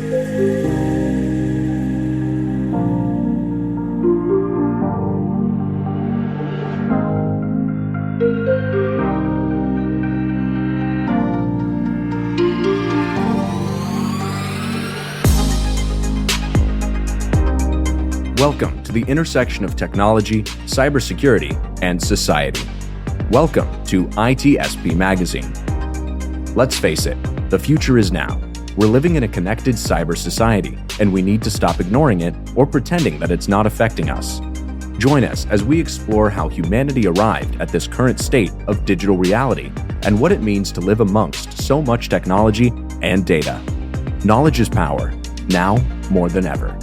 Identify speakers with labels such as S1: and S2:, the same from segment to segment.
S1: Welcome to the intersection of technology, cybersecurity, and society. Welcome to ITSP Magazine. Let's face it, the future is now. We're living in a connected cyber society, and we need to stop ignoring it or pretending that it's not affecting us. Join us as we explore how humanity arrived at this current state of digital reality and what it means to live amongst so much technology and data. Knowledge is power, now more than ever.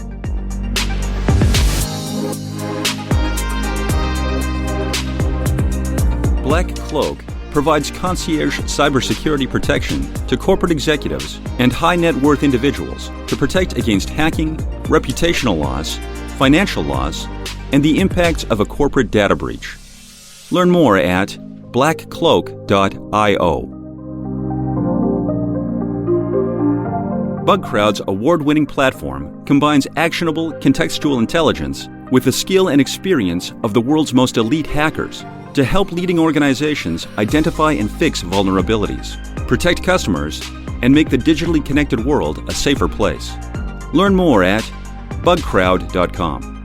S2: Black Cloak provides concierge cybersecurity protection to corporate executives and high-net-worth individuals to protect against hacking, reputational loss, financial loss, and the impacts of a corporate data breach. Learn more at blackcloak.io. BugCrowd's award-winning platform combines actionable contextual intelligence with the skill and experience of the world's most elite hackers to help leading organizations identify and fix vulnerabilities, protect customers, and make the digitally connected world a safer place. Learn more at bugcrowd.com.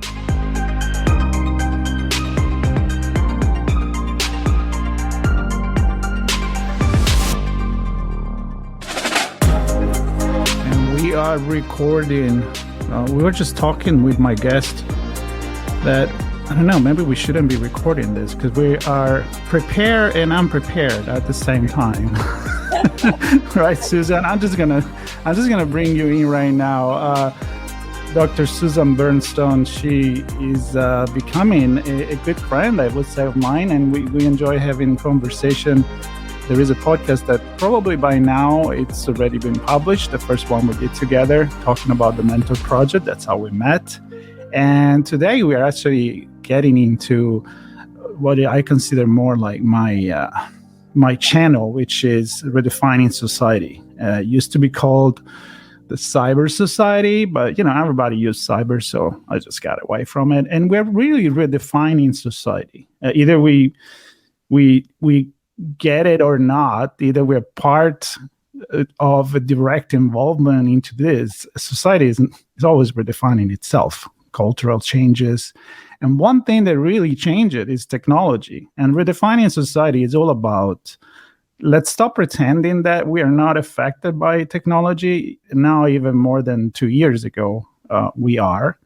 S3: And we are recording. We were just talking with my guest that I don't know, maybe we shouldn't be recording this because we are prepared and unprepared at the same time. Right, Susan? I'm just gonna bring you in right now. Dr. Susan Birne-Stone, she is becoming a good friend, I would say, of mine, and we enjoy having conversation. There is a podcast that probably by now it's already been published. The first one we did together, talking about the Mentor Project. That's how we met. And today we are actually getting into what I consider more like my channel, which is Redefining Society. It used to be called the Cyber Society, but everybody used cyber, so I just got away from it. And we're really redefining society. Either we get it or not. Either we're part of a direct involvement into this. Society is always redefining itself. Cultural changes. And one thing that really changed it is technology. And redefining society is all about, let's stop pretending that we are not affected by technology. Now, even more than 2 years ago, we are.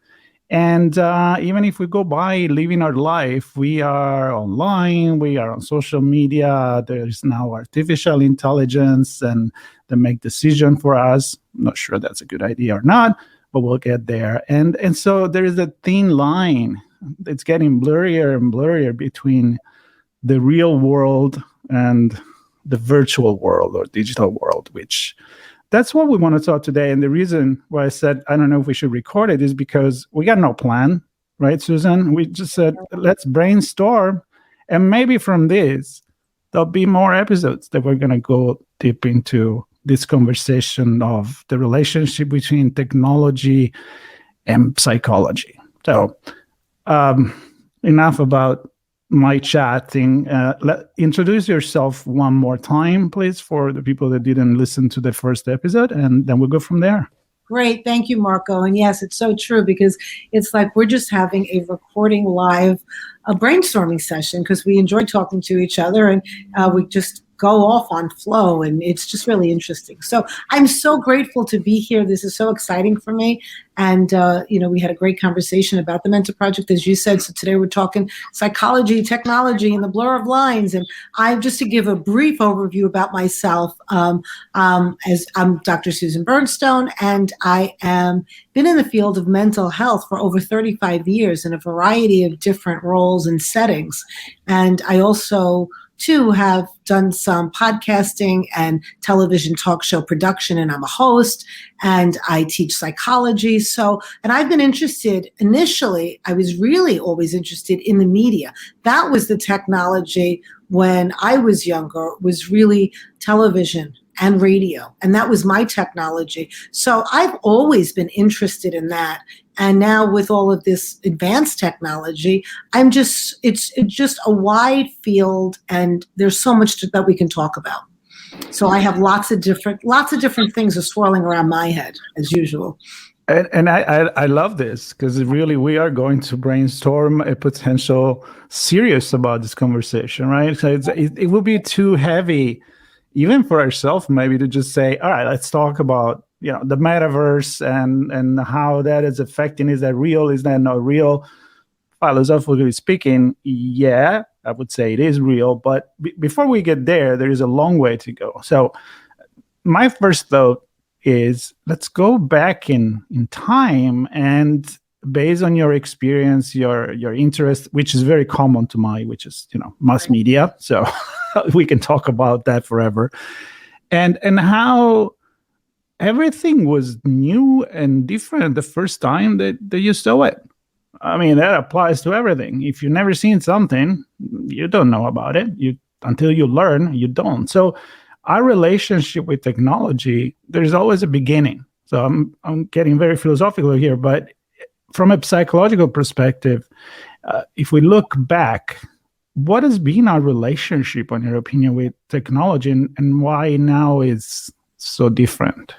S3: And even if we go by living our life, we are online, we are on social media, there's now artificial intelligence and they make decisions for us. I'm not sure that's a good idea or not, but we'll get there. And so there is a thin line. It's getting blurrier and blurrier between the real world and the virtual world or digital world, which that's what we want to talk today. And the reason why I said, I don't know if we should record it is because we got no plan, right, Susan? We just said, let's brainstorm. And maybe from this, there'll be more episodes that we're going to go deep into this conversation of the relationship between technology and psychology. So enough about my chatting. Introduce yourself one more time, please, for the people that didn't listen to the first episode, and then we'll go from there.
S4: Great. Thank you, Marco. And yes, it's so true because it's like we're just having a recording live, a brainstorming session because we enjoy talking to each other and we just go off on flow, and it's just really interesting. So I'm so grateful to be here. This is so exciting for me. And, we had a great conversation about the Mentor Project, as you said. So today we're talking psychology, technology, and the blur of lines. And just to give a brief overview about myself, as I'm Dr. Susan Birne-Stone, and I am been in the field of mental health for over 35 years in a variety of different roles and settings. And I also too have done some podcasting and television talk show production, and I'm a host and I teach psychology. And I've been interested initially, I was really always interested in the media. That was the technology when I was younger, was really television and radio. And that was my technology. So I've always been interested in that. And now with all of this advanced technology, it's just a wide field, and there's so much that we can talk about. So I have lots of different things are swirling around my head as usual.
S3: And I love this, because really we are going to brainstorm a potential serious about this conversation, right? So it will be too heavy, even for ourselves, maybe, to just say, all right, let's talk about the metaverse and how that is affecting. Is that real? Is that not real? Philosophically speaking, yeah, I would say it is real. But before we get there is a long way to go. So my first thought is, let's go back in time, and based on your experience, your interest, which is very common to mine, which is mass media. So we can talk about that forever, and how everything was new and different the first time that you saw it. I mean, that applies to everything. If you've never seen something, you don't know about it. Until you learn, you don't. So our relationship with technology, there's always a beginning. So I'm getting very philosophical here, but from a psychological perspective, if we look back, what has been our relationship, in your opinion, with technology, and why now is so different?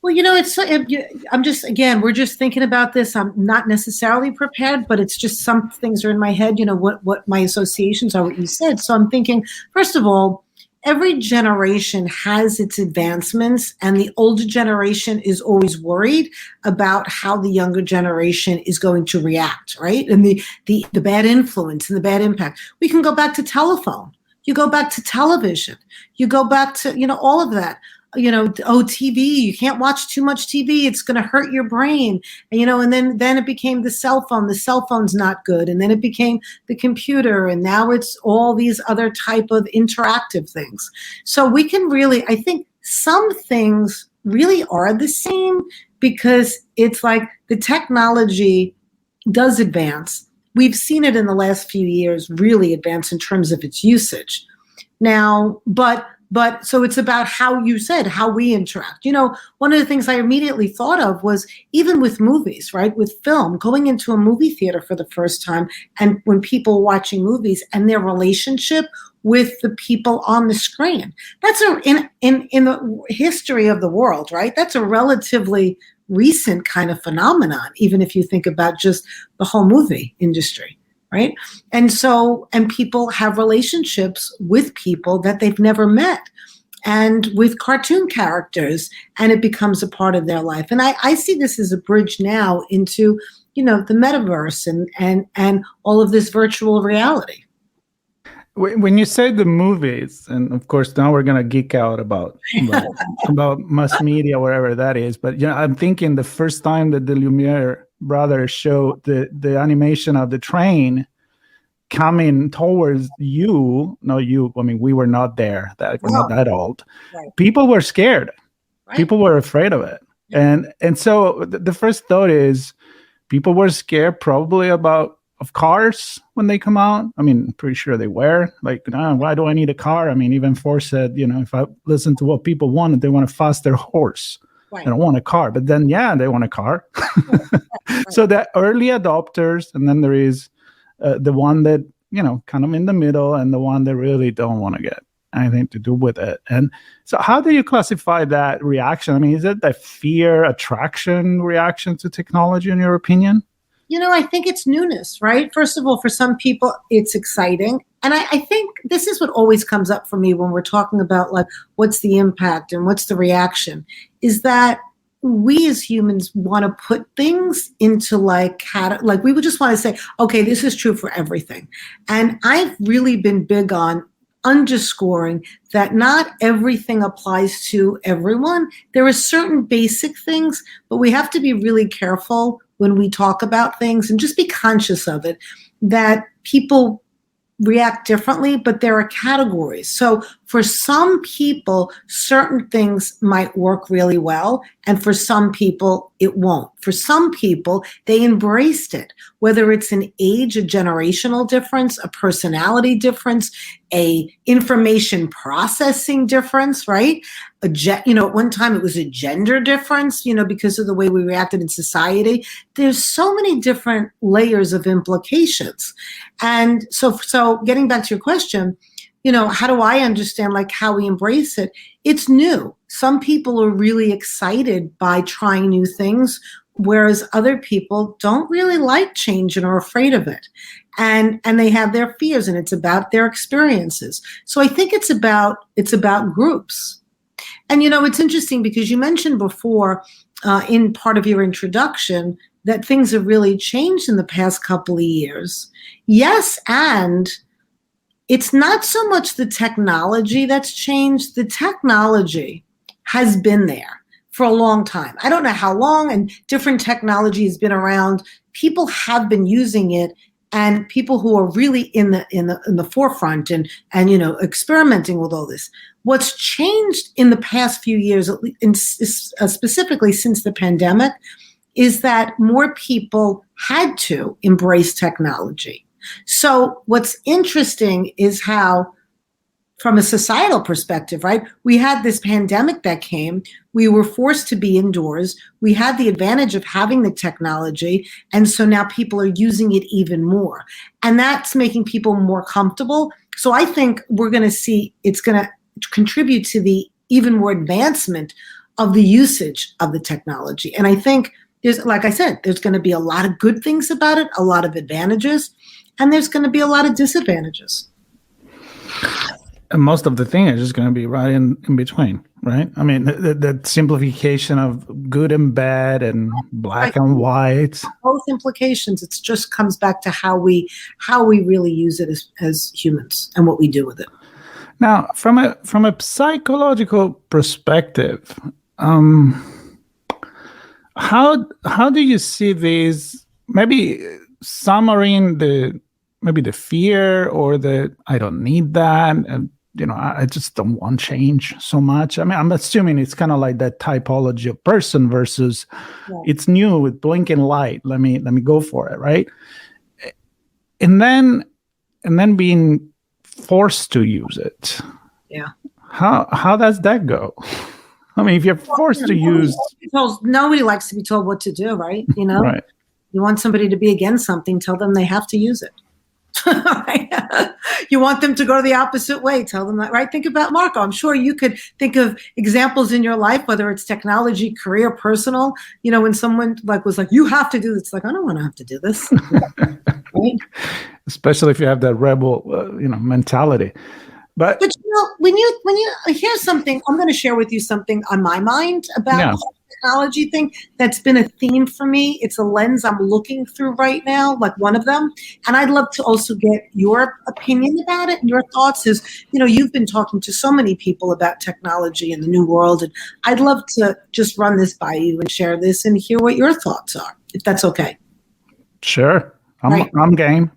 S4: Well, we're just thinking about this. I'm not necessarily prepared, but it's just some things are in my head, what my associations are, what you said. So I'm thinking, first of all, every generation has its advancements, and the older generation is always worried about how the younger generation is going to react, right? And the bad influence and the bad impact. We can go back to telephone. You go back to television. You go back to, all of that. TV, you can't watch too much TV. It's going to hurt your brain. And then it became the cell phone. The cell phone's not good. And then it became the computer. And now it's all these other type of interactive things. So we can really, I think some things really are the same, because it's like the technology does advance. We've seen it in the last few years really advance in terms of its usage. Now, but so it's about how we interact. One of the things I immediately thought of was even with movies, right? With film, going into a movie theater for the first time, and when people watching movies and their relationship with the people on the screen. That's in the history of the world, right? That's a relatively recent kind of phenomenon, even if you think about just the whole movie industry. Right. And people have relationships with people that they've never met, and with cartoon characters, and it becomes a part of their life. And I see this as a bridge now into, the metaverse and all of this virtual reality.
S3: When you say the movies, and of course now we're going to geek out about mass media, wherever that is. But I'm thinking the first time that the Lumiere brothers showed the animation of the train coming towards you, we were not there. We're not that old. Right. People were scared. Right. People were afraid of it. Yeah. And so the first thought is, people were scared probably of cars when they come out. I'm pretty sure they were. Like, why do I need a car? Even Ford said, if I listen to what people wanted, they want a faster horse. Right. They don't want a car. But then, they want a car. Right. So the early adopters, and then there is the one that, kind of in the middle, and the one that really don't want to get anything to do with it. And so how do you classify that reaction? Is it the fear, attraction reaction to technology, in your opinion?
S4: I think it's newness, right? First of all, for some people, it's exciting. And I think this is what always comes up for me when we're talking about, like, what's the impact and what's the reaction, is that we as humans want to put things into like we would just want to say, okay, this is true for everything. And I've really been big on underscoring that not everything applies to everyone. There are certain basic things, but we have to be really careful when we talk about things, and just be conscious of it, that people react differently, but there are categories. So For some people, certain things might work really well, and for some people, it won't. For some people, they embraced it, whether it's an age, a generational difference, a personality difference, a information processing difference, right? At one time it was a gender difference, because of the way we reacted in society. There's so many different layers of implications. And so getting back to your question, how do I understand how we embrace it? It's new. Some people are really excited by trying new things, whereas other people don't really like change and are afraid of it. And they have their fears, and it's about their experiences. So I think it's about groups. And, it's interesting because you mentioned before in part of your introduction that things have really changed in the past couple of years. Yes, and it's not so much the technology that's changed. The technology has been there for a long time. I don't know how long, and different technology has been around. People have been using it, and people who are really in the forefront and experimenting with all this. What's changed in the past few years, specifically since the pandemic, is that more people had to embrace technology. So what's interesting is how, from a societal perspective, right, we had this pandemic that came, we were forced to be indoors, we had the advantage of having the technology, and so now people are using it even more. And that's making people more comfortable. So I think we're going to see it's going to contribute to the even more advancement of the usage of the technology. And I think like I said, there's going to be a lot of good things about it, a lot of advantages, and there's going to be a lot of disadvantages.
S3: And most of the thing is just going to be right in between, right? I mean, the simplification of good and bad and black and white.
S4: Both implications. It just comes back to how we really use it as humans and what we do with it.
S3: Now, from a psychological perspective, how do you see these? Maybe summarizing the fear or the I don't need that, and I just don't want change so much. I mean, I'm assuming it's kind of like that typology of person versus it's new with blinking light. Let me go for it, right? And then being forced to use it.
S4: Yeah.
S3: How does that go? I mean, if you're forced to use,
S4: nobody likes to be told what to do, right?
S3: Right.
S4: You want somebody to be against something, tell them they have to use it. You want them to go the opposite way, tell them that, right? Think about Marco. I'm sure you could think of examples in your life, whether it's technology, career, personal, when someone was like, you have to do this. It's like, I don't want to have to do this. Right?
S3: Especially if you have that rebel, mentality. But
S4: when you here's something, I'm going to share with you something on my mind about the whole technology thing that's been a theme for me. It's a lens I'm looking through right now, like one of them. And I'd love to also get your opinion about it and your thoughts is, you've been talking to so many people about technology and the new world. And I'd love to just run this by you and share this and hear what your thoughts are, if that's okay.
S3: Sure. I'm game.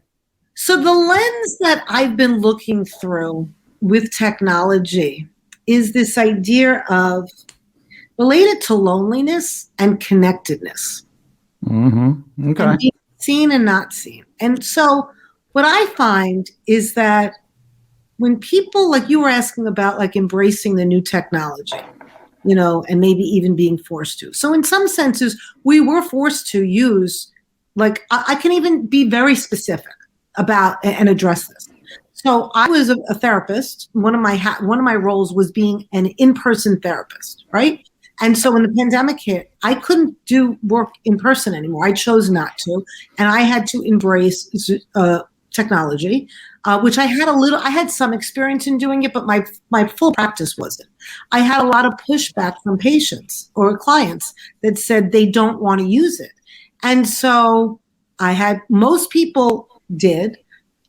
S4: So the lens that I've been looking through with technology is this idea of related to loneliness and connectedness.
S3: Mm-hmm. Okay.
S4: And being seen and not seen. And so what I find is that when people, like you were asking about, like embracing the new technology, and maybe even being forced to. So in some senses, we were forced to use, like, I can even be very specific about and address this. So I was a therapist. One of my roles was being an in-person therapist, right? And so when the pandemic hit, I couldn't do work in person anymore. I chose not to, and I had to embrace technology, which I had some experience in doing it, but my full practice wasn't. I had a lot of pushback from patients or clients that said they don't want to use it, and so most people did.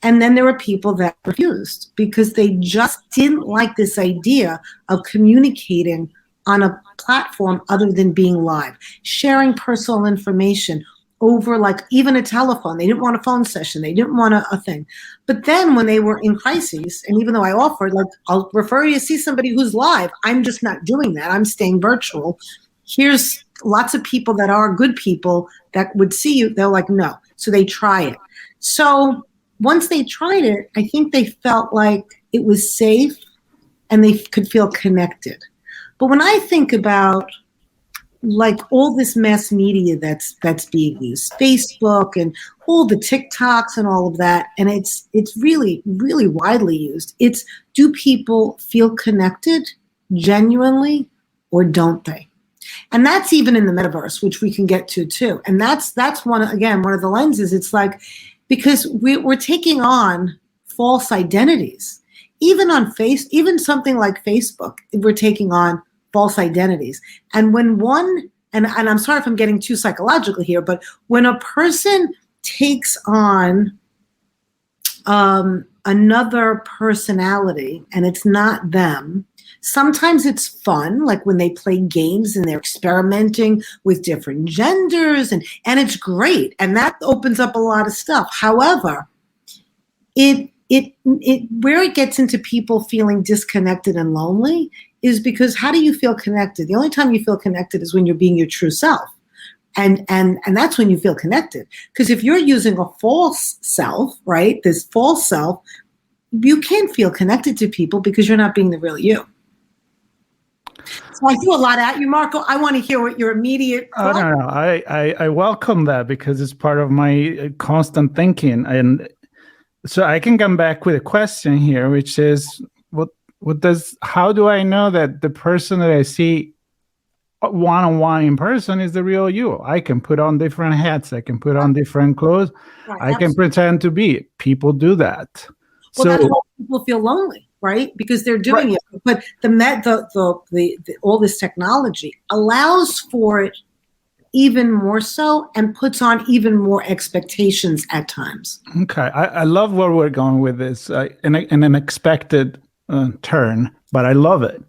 S4: And then there were people that refused because they just didn't like this idea of communicating on a platform other than being live, sharing personal information, over like even a telephone. They didn't want a phone session. They didn't want a thing. But then when they were in crises, and even though I offered, like, I'll refer you to see somebody who's live, I'm just not doing that. I'm staying virtual. Here's lots of people that are good people that would see you. They're like, no. So they try it. So once they tried it, I think they felt like it was safe and they could feel connected. But when I think about like all this mass media that's being used, Facebook and all the TikToks and all of that, and it's really, really widely used. It's, do people feel connected genuinely or don't they? And that's even in the metaverse, which we can get to too. And that's one of the lenses. It's like, because we're taking on false identities. Even on even something like Facebook, we're taking on false identities. And when and I'm sorry if I'm getting too psychological here, but when a person takes on another personality and it's not them, sometimes it's fun, like when they play games and they're experimenting with different genders, and it's great. And that opens up a lot of stuff. However, where it gets into people feeling disconnected and lonely is because how do you feel connected? The only time you feel connected is when you're being your true self. And that's when you feel connected. Because if you're using a false self, right, this false self, you can't feel connected to people because you're not being the real you. So I threw a lot at you, Marco. I want to hear what your immediate thought.
S3: No. I welcome that because it's part of my constant thinking. And so I can come back with a question here, which is, how do I know that the person that I see one-on-one in person is the real you? I can put on different hats. I can put on different clothes. Right, I can pretend to be. People do that.
S4: Well, that's why people feel lonely, right? Because they're doing it. But all this technology allows for it even more so and puts on even more expectations at times.
S3: Okay. I love where we're going with this in an unexpected turn, but I love it.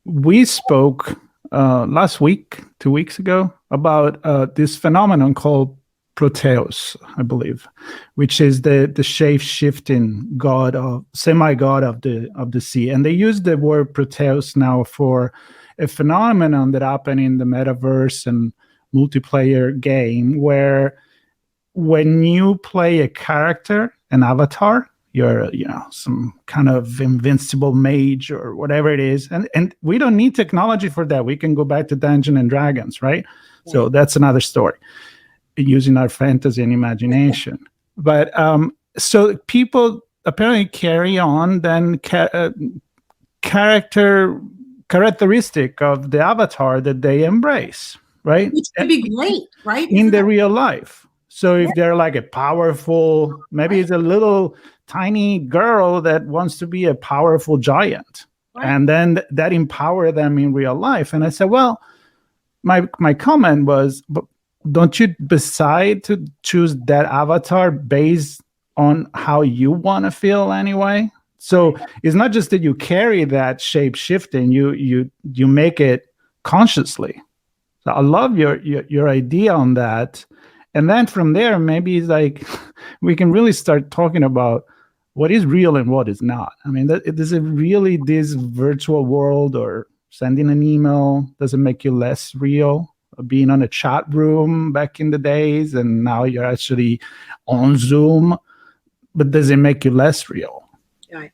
S3: We spoke last week, 2 weeks ago, about this phenomenon called Proteus, I believe, which is the shape-shifting god semi-god of the sea. And they use the word Proteus now for a phenomenon that happened in the metaverse and multiplayer game where when you play a character, an avatar, you're some kind of invincible mage or whatever it is, and we don't need technology for that. We can go back to Dungeons and Dragons, right? Yeah. So that's another story, using our fantasy and imagination. But so people apparently carry on then characteristic of the avatar that they embrace, right?
S4: Which could be great, right?
S3: In the real life. So if they're like a powerful, maybe it's a little tiny girl that wants to be a powerful giant, and then that empower them in real life. And I said, well, my comment was, but don't you decide to choose that avatar based on how you want to feel anyway? So it's not just that you carry that shape shifting, you make it consciously. So I love your idea on that. And then from there, maybe it's like we can really start talking about what is real and what is not. I mean, is it really this virtual world, or sending an email doesn't make you less real? Being on a chat room back in the days, and now you're actually on Zoom, but does it make you less real?
S4: Right.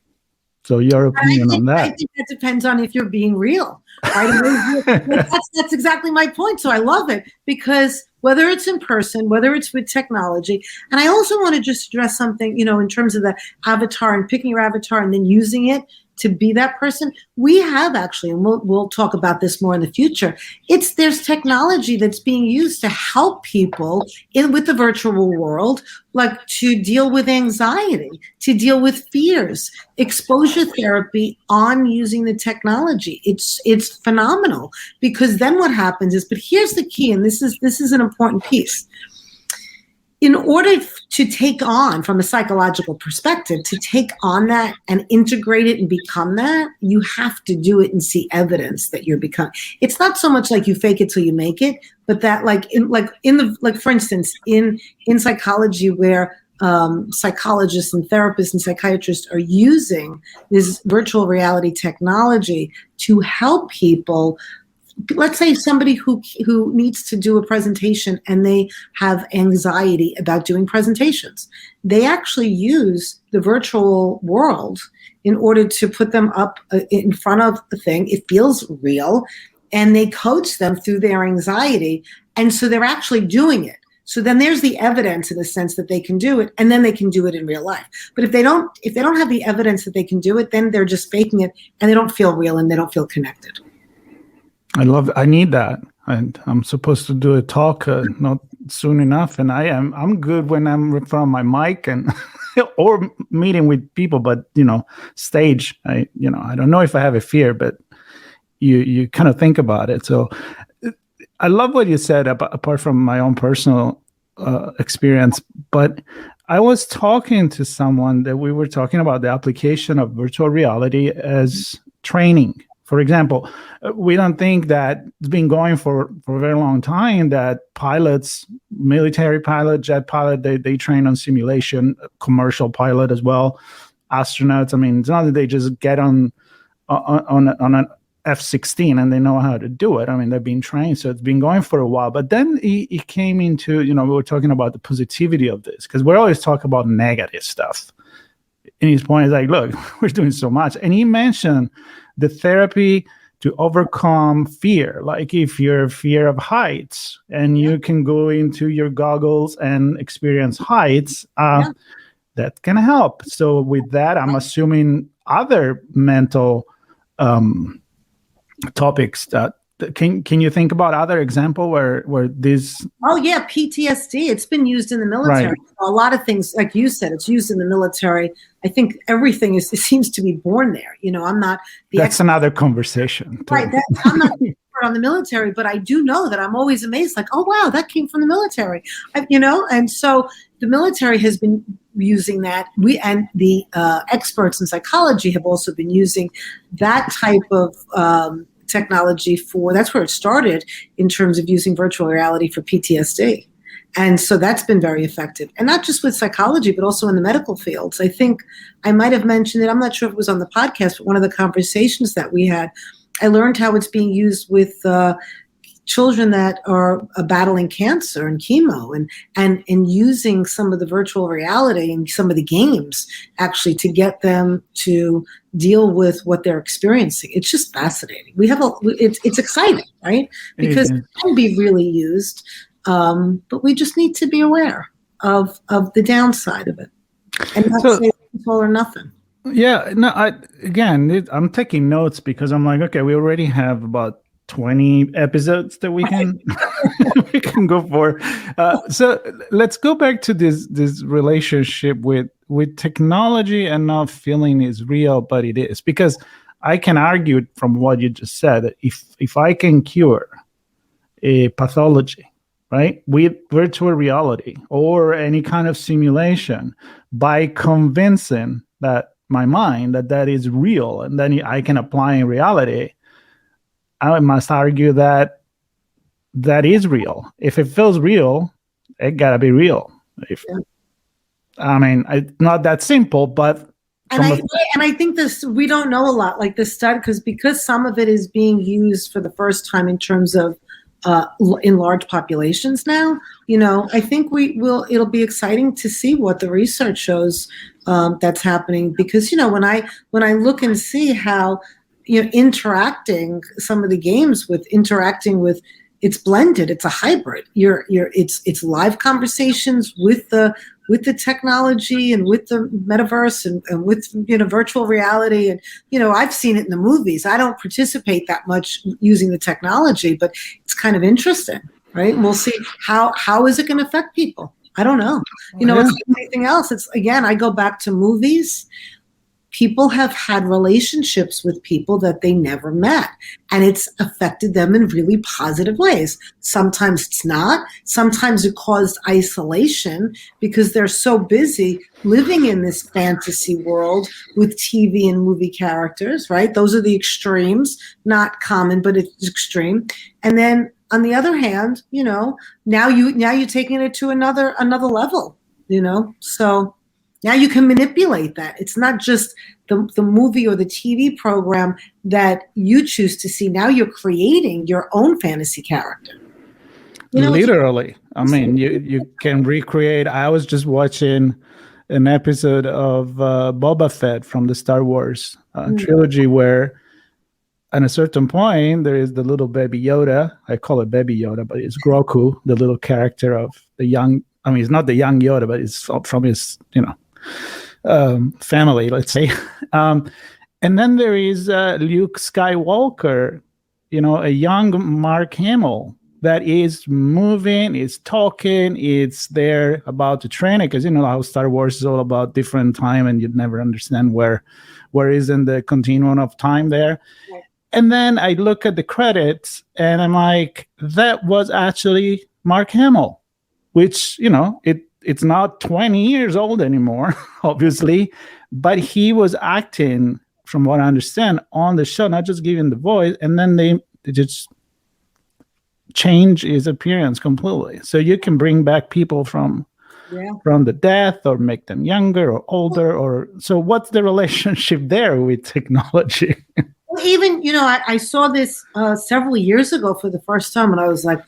S3: So your opinion on that?
S4: I think that depends on if you're being real. Right? That's exactly my point. So I love it, because whether it's in person, whether it's with technology, and I also want to just address something, in terms of the avatar and picking your avatar and then using it to be that person. We have actually, and we'll talk about this more in the future, there's technology that's being used to help people with the virtual world, like to deal with anxiety, to deal with fears, exposure therapy on using the technology. It's phenomenal, because then what happens is, but here's the key, and this is an important piece. in order to take on, from a psychological perspective, to take on that and integrate it and become that, you have to do it and see evidence that you're becoming. It's not so much like you fake it till you make it, but that for instance, in psychology, where psychologists and therapists and psychiatrists are using this virtual reality technology to help people. Let's say somebody who needs to do a presentation and they have anxiety about doing presentations. They actually use the virtual world in order to put them up in front of the thing. It feels real, and they coach them through their anxiety. And so they're actually doing it. So then there's the evidence in the sense that they can do it, and then they can do it in real life. But if they don't have the evidence that they can do it, then they're just faking it, and they don't feel real, and they don't feel connected.
S3: I need that. And I'm supposed to do a talk not soon enough. And I'm good when I'm in front of my mic and or meeting with people, but stage, I don't know if I have a fear, but you kind of think about it. So I love what you said apart from my own personal experience, but I was talking to someone that we were talking about the application of virtual reality as training. For example, we don't think that it's been going for a very long time that pilots, military pilot, jet pilot, they train on simulation, commercial pilot as well, astronauts. I mean, it's not that they just get on an F-16 and they know how to do it. I mean, they've been trained, so it's been going for a while. But then it came into, we were talking about the positivity of this, because we're always talking about negative stuff. And his point is like, look, we're doing so much. And he mentioned the therapy to overcome fear. Like if you're fear of heights and you can go into your goggles and experience heights, that can help. So with that, I'm assuming other mental topics that can you think about other example where this? Oh yeah,
S4: PTSD. It's been used in the military.
S3: Right.
S4: A lot of things, like you said, it's used in the military. I think everything it seems to be born there. I'm not the
S3: That's another conversation.
S4: Right. I'm not the expert on the military, but I do know that I'm always amazed. Like, oh wow, that came from the military. And so the military has been using that. We and the experts in psychology have also been using that type of technology that's where it started in terms of using virtual reality for PTSD. And so that's been very effective. And not just with psychology, but also in the medical fields. I think I might have mentioned it. I'm not sure if it was on the podcast, but one of the conversations that we had, I learned how it's being used with children that are battling cancer and chemo and using some of the virtual reality and some of the games actually to get them to deal with what they're experiencing. It's just fascinating. It's exciting, right? Because it can be really used, but we just need to be aware of the downside of it and not say it's all or nothing.
S3: Yeah, no, I'm taking notes because I'm like, okay, we already have about 20 episodes that we can we can go for. So let's go back to this relationship with technology and not feeling is real, but it is, because I can argue from what you just said that if I can cure a pathology, right, with virtual reality or any kind of simulation by convincing that my mind that is real, and then I can apply in reality, I must argue that is real. If it feels real, it gotta be real. I mean, it's not that simple, but
S4: I think this, we don't know a lot like this study because some of it is being used for the first time in terms of in large populations now. I think it'll be exciting to see what the research shows that's happening, because when I look and see how interacting some of the games with it's blended, it's a hybrid. It's live conversations with the technology and with the metaverse and with virtual reality, and I've seen it in the movies. I don't participate that much using the technology, but it's kind of interesting, right? And we'll see how is it going to affect people. I don't know. It's like anything else. It's, again, I go back to movies. people have had relationships with people that they never met, and it's affected them in really positive ways. Sometimes it's not. Sometimes it caused isolation because they're so busy living in this fantasy world with TV and movie characters, right? Those are the extremes, not common, but it's extreme. And then on the other hand, now you're taking it to another level, so now you can manipulate that. It's not just the movie or the TV program that you choose to see. Now you're creating your own fantasy character.
S3: Literally. I mean, you can recreate. I was just watching an episode of Boba Fett from the Star Wars trilogy where at a certain point, there is the little baby Yoda. I call it baby Yoda, but it's Grogu, the little character of the young. I mean, it's not the young Yoda, but it's from his, family, let's say. And then there is Luke Skywalker, a young Mark Hamill that is moving, is talking, it's there about to train it, because how Star Wars is all about different time, and you'd never understand where is in the continuum of time there. Yeah. And then I look at the credits, and I'm like, that was actually Mark Hamill, which, it's not 20 years old anymore, obviously, but he was acting, from what I understand, on the show, not just giving the voice, and then they just change his appearance completely. So you can bring back people from the death, or make them younger or older, or so what's the relationship there with technology?
S4: Well, even, I saw this several years ago for the first time, and I was like,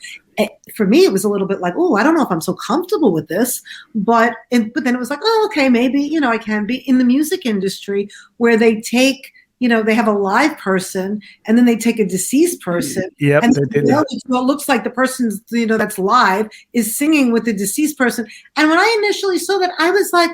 S4: for me, it was a little bit like, oh, I don't know if I'm so comfortable with this, but then it was like, oh, okay, maybe, I can be in the music industry where they take, they have a live person and then they take a deceased person.
S3: Yep,
S4: and
S3: they did that.
S4: It looks like the person, that's live is singing with the deceased person. And when I initially saw that, I was like,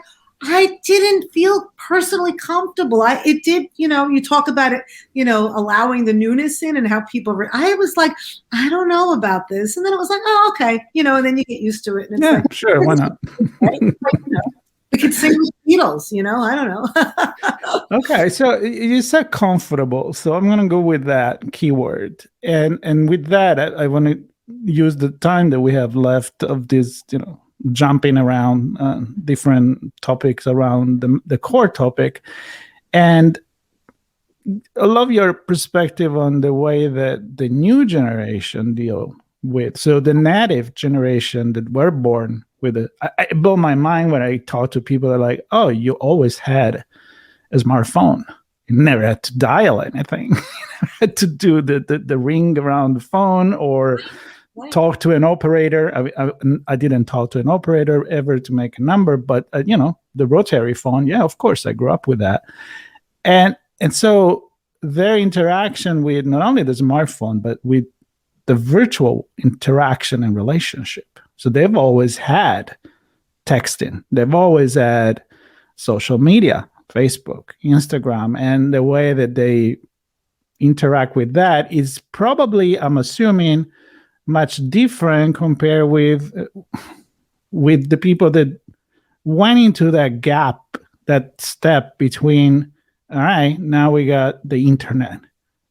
S4: I didn't feel personally comfortable. It did, you talk about it, allowing the newness in and how people, I was like, I don't know about this. And then it was like, oh, okay. And then you get used to it. And it's
S3: sure. Why not?
S4: We could sing with Beatles, I don't know.
S3: Okay. So you said comfortable. So I'm going to go with that keyword. And with that, I want to use the time that we have left of this, jumping around different topics around the core topic. And I love your perspective on the way that the new generation deal with. So the native generation that were born with it, I blow my mind when I talk to people that are like, oh, you always had a smartphone. You never had to dial anything. You never had to do the ring around the phone or talk to an operator. I didn't talk to an operator ever to make a number, but the rotary phone, of course, I grew up with that. And so their interaction with not only the smartphone, but with the virtual interaction and relationship. So they've always had texting. They've always had social media, Facebook, Instagram, and the way that they interact with that is probably, I'm assuming, much different compared with the people that went into that gap, that step between, all right, now we got the internet,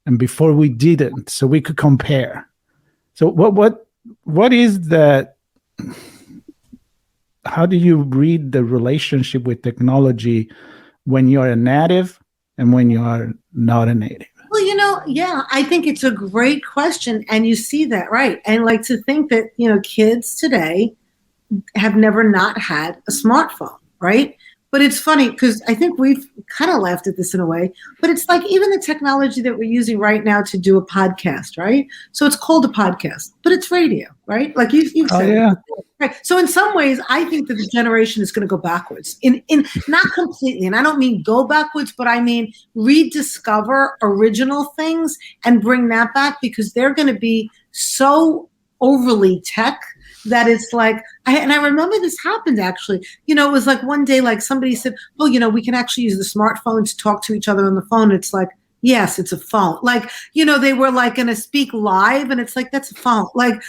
S3: and before we didn't, so we could compare. So what is that? How do you read the relationship with technology when you're a native and when you are not a native?
S4: Well, I think it's a great question. And you see that, right? And like to think that, kids today have never not had a smartphone, right? But it's funny because I think we've kind of laughed at this in a way, but it's like even the technology that we're using right now to do a podcast, right? So it's called a podcast, but it's radio, right? Like you've said.
S3: Oh, yeah.
S4: Right. So in some ways, I think that the generation is going to go backwards in not completely. And I don't mean go backwards, but I mean rediscover original things and bring that back because they're going to be so overly tech that it's like, I remember this happened actually, it was like one day, like somebody said, oh, we can actually use the smartphone to talk to each other on the phone. It's like, yes, it's a phone. Like, they were like going to speak live and it's like, that's a phone. Like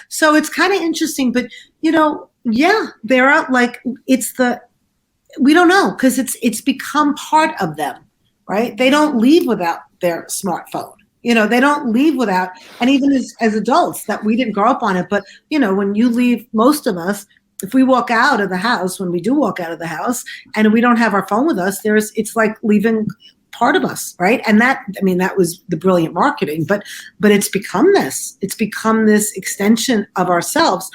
S4: so it's kind of interesting, but they're out like, We don't know, because it's become part of them, right? They don't leave without their smartphone. They don't leave without, and even as adults, that we didn't grow up on it. But, when you leave, most of us, if we walk out of the house, when we do walk out of the house and we don't have our phone with us, it's like leaving part of us, right? And that was the brilliant marketing, but it's become this extension of ourselves.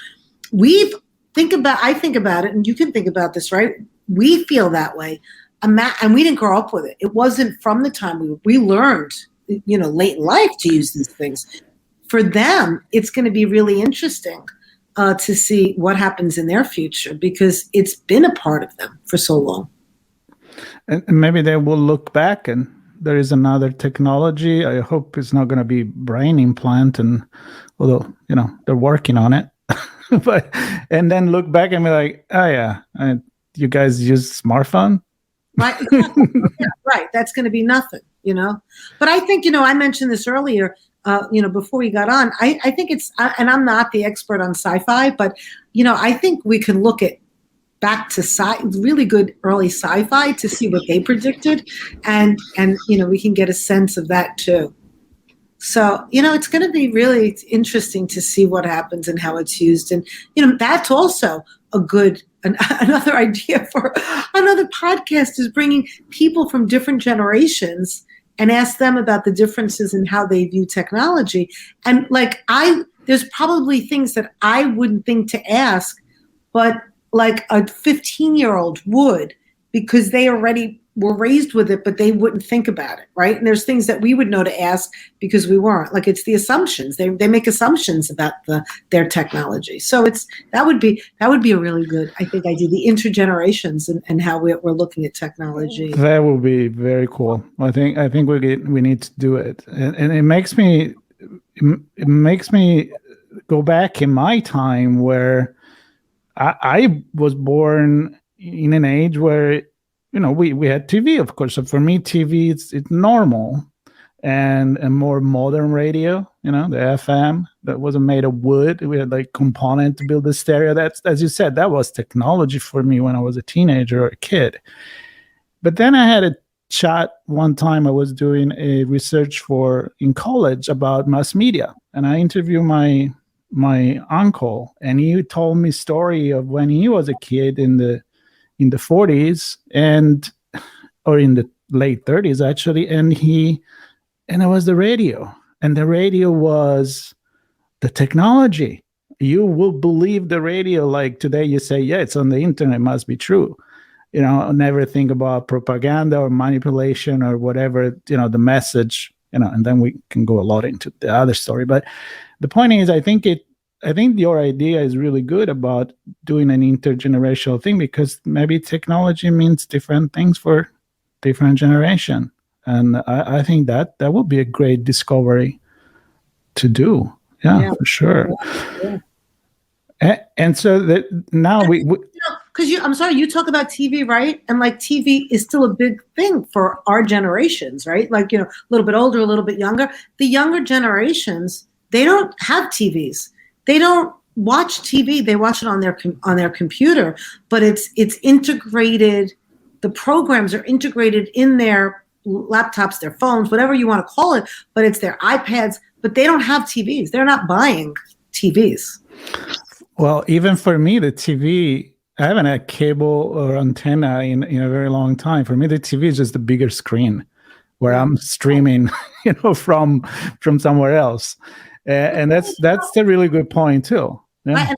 S4: I think about it, and you can think about this, right? We feel that way, and we didn't grow up with it. It wasn't from the time we learned, late in life to use these things. For them, it's going to be really interesting to see what happens in their future, because it's been a part of them for so long.
S3: And maybe they will look back and there is another technology. I hope it's not going to be brain implant, and although, they're working on it. and then look back and be like, oh yeah, you guys use smartphone?
S4: Right. Right. That's going to be nothing, But I think, I mentioned this earlier, before we got on, I think and I'm not the expert on sci-fi, but, I think we can look back to really good early sci-fi to see what they predicted. And we can get a sense of that too. So, it's going to be really interesting to see what happens and how it's used. And, that's also another idea for another podcast, is bringing people from different generations and ask them about the differences in how they view technology. And there's probably things that I wouldn't think to ask, but like a 15-year-old would, because they already were raised with it, but they wouldn't think about it, right? And there's things that we would know to ask because we weren't. Like, it's the assumptions. They make assumptions about their technology. So that would be a really good, I think, idea, the intergenerations and how we're looking at technology.
S3: That would be very cool. I think we need to do it, and it makes me go back in my time where I was born in an age where, we had TV, of course. So for me, TV, it's normal, and a more modern radio, the FM that wasn't made of wood. We had component to build the stereo. That's, as you said, that was technology for me when I was a teenager or a kid. But then I had a chat one time. I was doing a research in college about mass media, and I interviewed my uncle, and he told me story of when he was a kid in the 40s or in the late 30s actually, and it was the radio, and the radio was the technology. You will believe the radio like today. You say, yeah, it's on the internet, it must be true. Never think about propaganda or manipulation or whatever, the message, and then we can go a lot into the other story. But the point is, I think your idea is really good about doing an intergenerational thing, because maybe technology means different things for different generation. And I think that would be a great discovery to do. Yeah. For sure. Yeah. And so that now
S4: because I'm sorry, you talk about TV, right? And TV is still a big thing for our generations, right? A little bit older, a little bit younger. The younger generations, they don't have TVs. They don't watch TV. They watch it on their computer, but it's integrated. The programs are integrated in their laptops, their phones, whatever you want to call it, but it's their iPads, but they don't have TVs. They're not buying TVs.
S3: Well, even for me, the TV, I haven't had cable or antenna in a very long time. For me, the TV is just a bigger screen where I'm streaming, from somewhere else. And that's a really good point too. Yeah.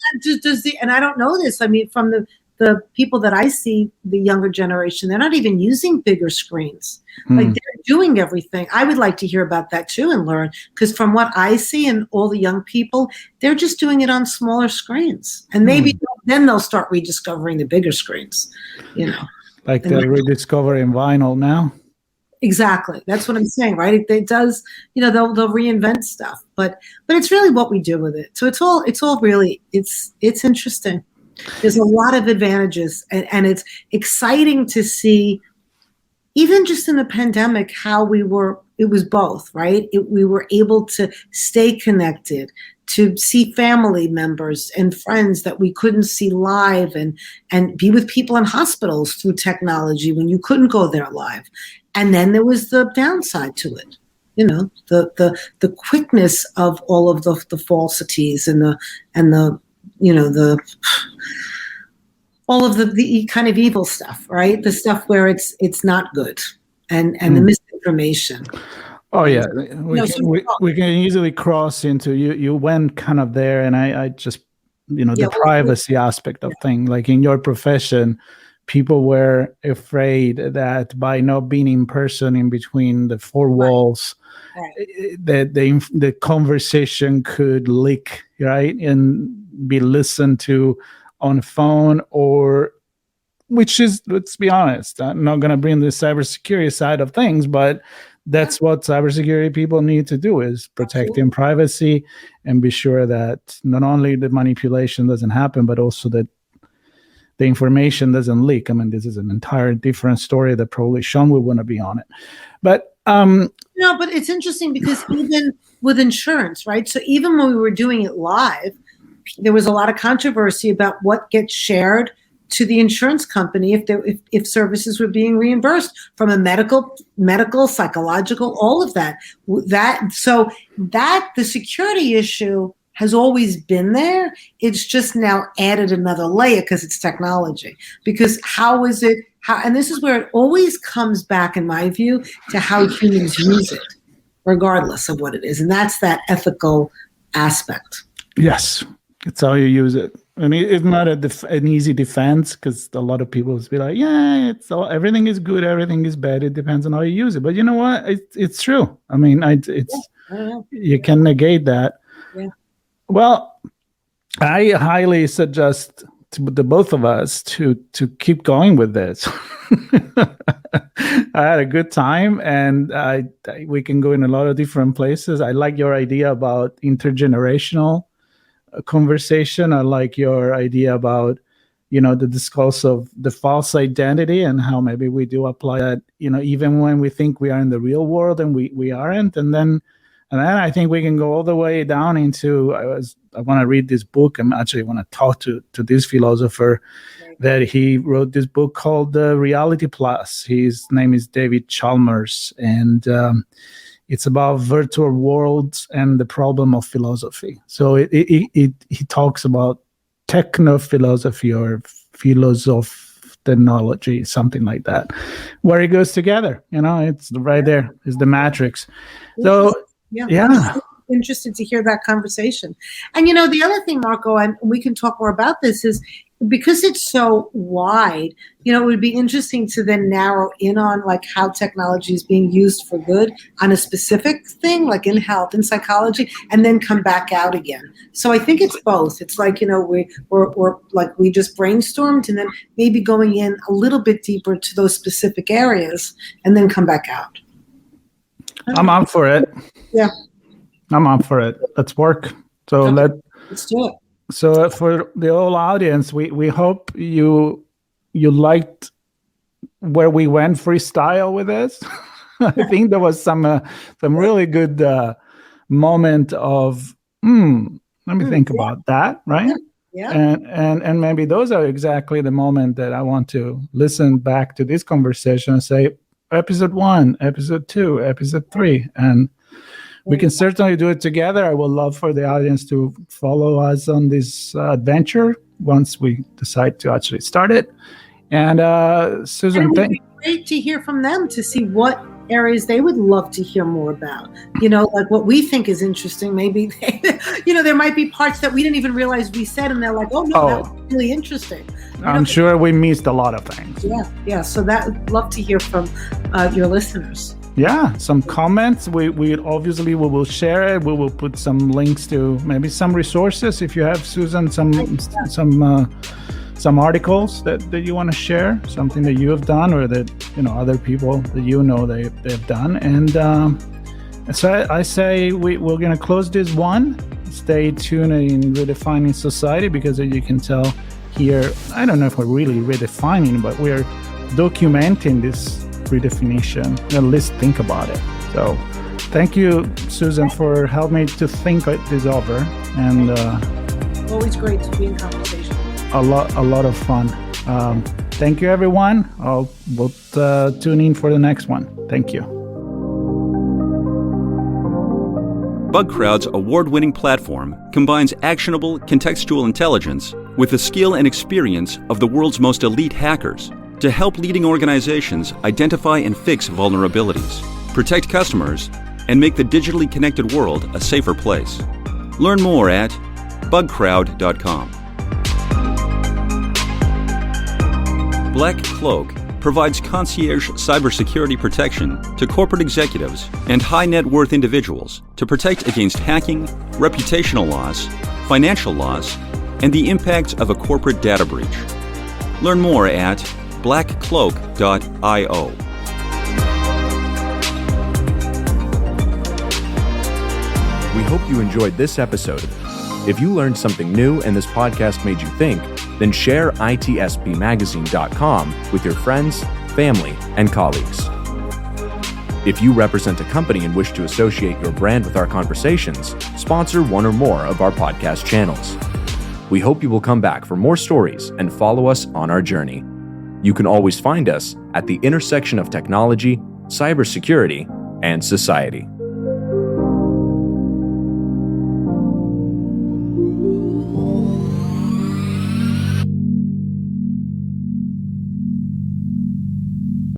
S4: And I don't know this. I mean, from the people that I see, the younger generation, they're not even using bigger screens. They're doing everything. I would like to hear about that too and learn, because from what I see and all the young people, they're just doing it on smaller screens. And maybe then they'll start rediscovering the bigger screens,
S3: Like they're rediscovering vinyl now.
S4: Exactly. That's what I'm saying, right? It does, they'll reinvent stuff, but it's really what we do with it. So it's all really, it's interesting. There's a lot of advantages, and it's exciting to see, even just in the pandemic, how it was both, right? We were able to stay connected, to see family members and friends that we couldn't see live, and be with people in hospitals through technology when you couldn't go there live. And then there was the downside to it. The quickness of all of the falsities and the all of the kind of evil stuff, right? The stuff where it's not good, and the misinformation.
S3: Oh yeah, we can easily cross into you went kind of there, and I just the privacy aspect of things. Like in your profession, people were afraid that by not being in person in between the four walls, that the conversation could leak, right, and be listened to on phone, or which is, let's be honest, I'm not going to bring the cybersecurity side of things, but that's what cybersecurity people need to do, is protecting privacy and be sure that not only the manipulation doesn't happen, but also that the information doesn't leak. I mean, this is an entire different story that probably Sean would want to be on it. But
S4: but it's interesting because even with insurance, right? So even when we were doing it live, there was a lot of controversy about what gets shared to the insurance company if services were being reimbursed from a medical, psychological, all of that. So the security issue has always been there. It's just now added another layer because it's technology. Because and this is where it always comes back, in my view, to how humans use it, regardless of what it is. And that's that ethical aspect.
S3: Yes, it's how you use it. I mean, it's not an easy defense, because a lot of people will be like, yeah, everything is good, everything is bad. It depends on how you use it. But you know what? It's true. I mean, you can negate that.
S4: Yeah.
S3: Well, I highly suggest to the both of us to keep going with this. I had a good time, and we can go in a lot of different places. I like your idea about intergenerational conversation. I like your idea about the discourse of the false identity and how maybe we do apply that even when we think we are in the real world and we aren't. And then I think we can go all the way down into I want to read this book. I'm actually want to talk to this philosopher that he wrote this book called Reality Plus. His name is David Chalmers, and it's about virtual worlds and the problem of philosophy. So he talks about techno-philosophy or philosoph-technology, something like that, where it goes together. It's right there. It's the matrix. So, yeah.
S4: Interested to hear that conversation. And, the other thing, Marco, and we can talk more about this, is because it's so wide, it would be interesting to then narrow in on like how technology is being used for good on a specific thing, like in health and psychology, and then come back out again. So I think it's both. It's like, we're like, we just brainstormed, and then maybe going in a little bit deeper to those specific areas and then come back out.
S3: I'm on for it.
S4: Yeah.
S3: I'm on for it. Let's work. So
S4: let's do it.
S3: So for the whole audience, we hope you liked where we went freestyle with this. I think there was some really good moment of let me think about that, right?
S4: Yeah.
S3: And maybe those are exactly the moment that I want to listen back to this conversation and say, episode 1, episode 2, episode 3, and we can certainly do it together. I would love for the audience to follow us on this adventure once we decide to actually start it. And Susan,
S4: it would be great to hear from them to see what areas they would love to hear more about. Like what we think is interesting. Maybe there might be parts that we didn't even realize we said, and they're like, "Oh no, that was really interesting."
S3: I'm sure we missed a lot of things.
S4: Yeah. So I'd love to hear from your listeners.
S3: Yeah, some comments. We will share it. We will put some links to maybe some resources. If you have, Susan, some articles that you want to share, something that you have done or that other people that they've done. And so I say we're going to close this one. Stay tuned in Redefining Society, because as you can tell here, I don't know if we're really redefining, but we're documenting this redefinition. At least think about it. So Thank you, Susan, for helping me to think this over, and
S4: Always great to be in conversation.
S3: a lot of fun. Thank you, everyone. We'll tune in for the next one. Thank you.
S2: BugCrowd's award-winning platform combines actionable contextual intelligence with the skill and experience of the world's most elite hackers to help leading organizations identify and fix vulnerabilities, protect customers, and make the digitally connected world a safer place. Learn more at bugcrowd.com. Black Cloak provides concierge cybersecurity protection to corporate executives and high net worth individuals to protect against hacking, reputational loss, financial loss, and the impacts of a corporate data breach. Learn more at blackcloak.io.
S1: We hope you enjoyed this episode. If you learned something new and this podcast made you think, then share itspmagazine.com with your friends, family, and colleagues. If you represent a company and wish to associate your brand with our conversations, sponsor one or more of our podcast channels. We hope you will come back for more stories and follow us on our journey. You can always find us at the intersection of technology, cybersecurity, and society.